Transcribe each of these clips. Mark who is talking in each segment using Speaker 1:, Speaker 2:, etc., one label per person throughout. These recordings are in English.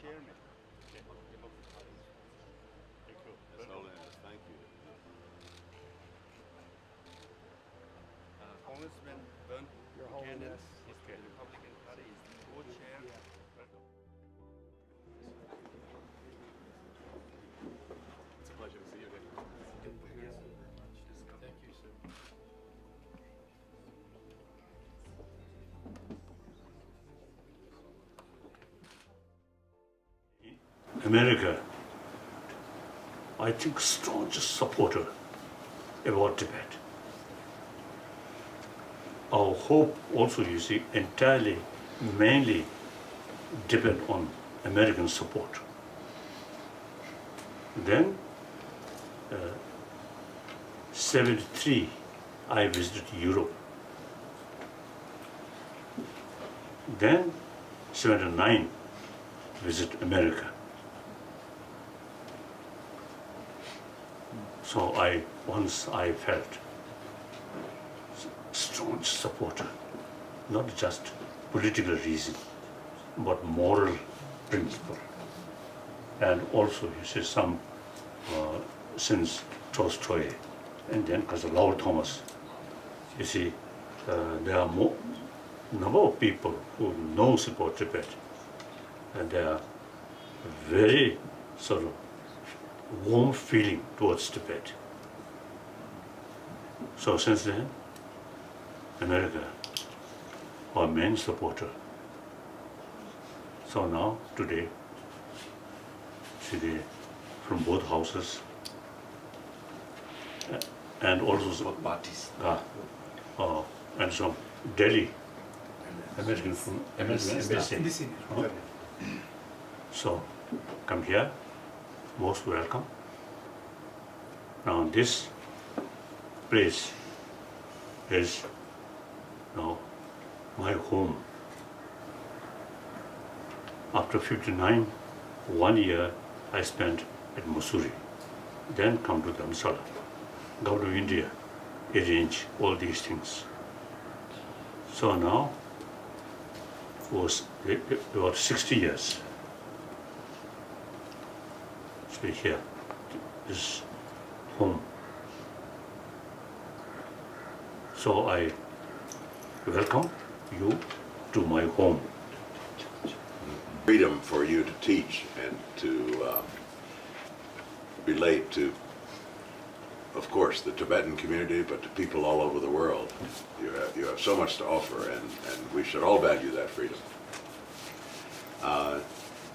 Speaker 1: chairman.
Speaker 2: His Holiness, thank you.
Speaker 1: Congressman Vern,
Speaker 3: Your
Speaker 1: Buchanan,
Speaker 3: Holiness.
Speaker 1: is the Republican Party is the co-chair. Welcome.
Speaker 2: It's a pleasure to see you again.
Speaker 3: Thank you, sir.
Speaker 4: America, I think, staunchest supporter about Tibet. Our hope also, you see, entirely, mainly depend on American support. Then, 73, I visited Europe. Then, 79, visit America. So once I felt strong supporter, not just political reason, but moral principle. And also, you see, some since Tolstoy, and then because of Lowell Thomas, you see, there are number of people who knows about Tibet, and they are very sort of warm feeling towards Tibet. So since then, America, our main supporter. So now, today, see from both houses, and also
Speaker 2: parties.
Speaker 4: and from Delhi, American embassy. So come here, most welcome. Now this place is now my home. After 59, 1 year I spent at Mussoorie, then come to Dharamsala, go to India, arrange all these things. So now was about 60 years. Stay here, this home. So I welcome you to my home.
Speaker 2: Freedom for you to teach and to relate to, of course, the Tibetan community, but to people all over the world. You have so much to offer, and we should all value that freedom.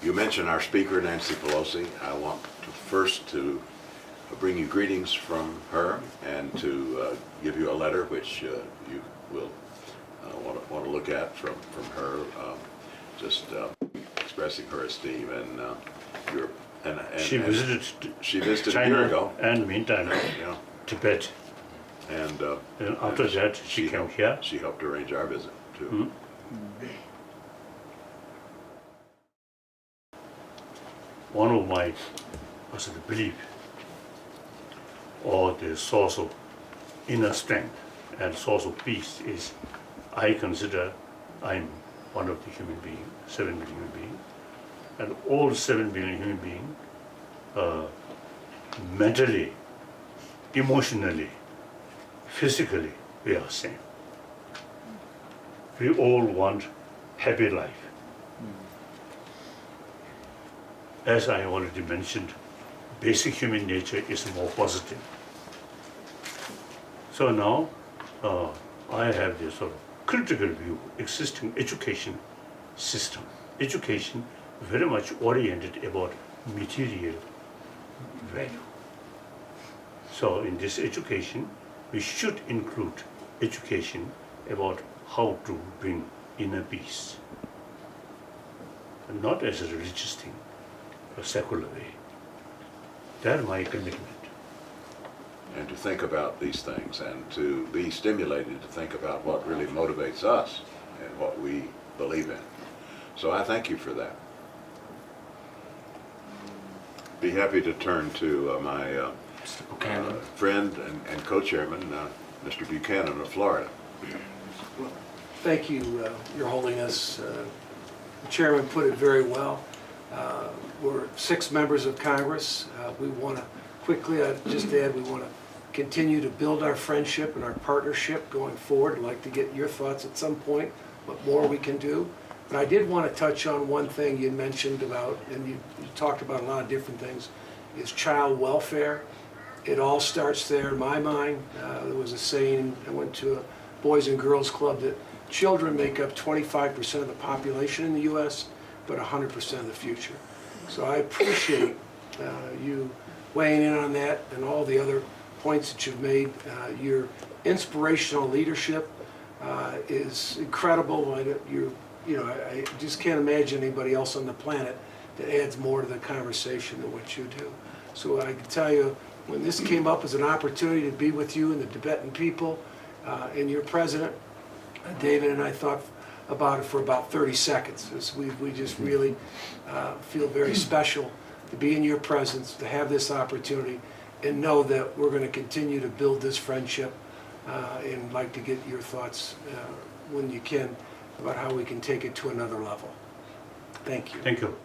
Speaker 2: You mentioned our speaker, Nancy Pelosi. I want to first to bring you greetings from her and to give you a letter which you will want to look at from her, just expressing her esteem and your
Speaker 4: She visited
Speaker 2: a year ago.
Speaker 4: And meantime,
Speaker 2: Yeah.
Speaker 4: Tibet.
Speaker 2: And
Speaker 4: after that, she came here.
Speaker 2: She helped arrange our visit too.
Speaker 4: Mm-hmm. One of my belief, or the source of inner strength and source of peace is, I consider I'm one of the human beings, 7 billion human beings, and all 7 billion human beings, mentally, emotionally, physically, we are same. We all want happy life. As I already mentioned, basic human nature is more positive. So now, I have this sort of critical view, existing education system. Education very much oriented about material value. So in this education, we should include education about how to bring inner peace. And not as a religious thing, a secular way. That's my commitment.
Speaker 2: And to think about these things and to be stimulated to think about what really motivates us and what we believe in. So I thank you for that. Be happy to turn to my friend and co-chairman, Mr. Buchanan of Florida.
Speaker 3: Thank you, Your Holiness. The chairman put it very well. We're 6 members of Congress. We want to quickly, I'd just add, we want to continue to build our friendship and our partnership going forward. I'd like to get your thoughts at some point, what more we can do. But I did want to touch on one thing you mentioned about, and you talked about a lot of different things, is child welfare. It all starts there in my mind. There was a saying, I went to a Boys and Girls Club, that children make up 25% of the population in the U.S., but 100% of the future. So I appreciate you weighing in on that and all the other points that you've made. Your inspirational leadership is incredible. I just can't imagine anybody else on the planet that adds more to the conversation than what you do. So I can tell you, when this came up as an opportunity to be with you and the Tibetan people and your president, David and I thought about it for about 30 seconds. We just really feel very special to be in your presence, to have this opportunity, and know that we're going to continue to build this friendship, and like to get your thoughts when you can about how we can take it to another level. Thank you.
Speaker 4: Thank you.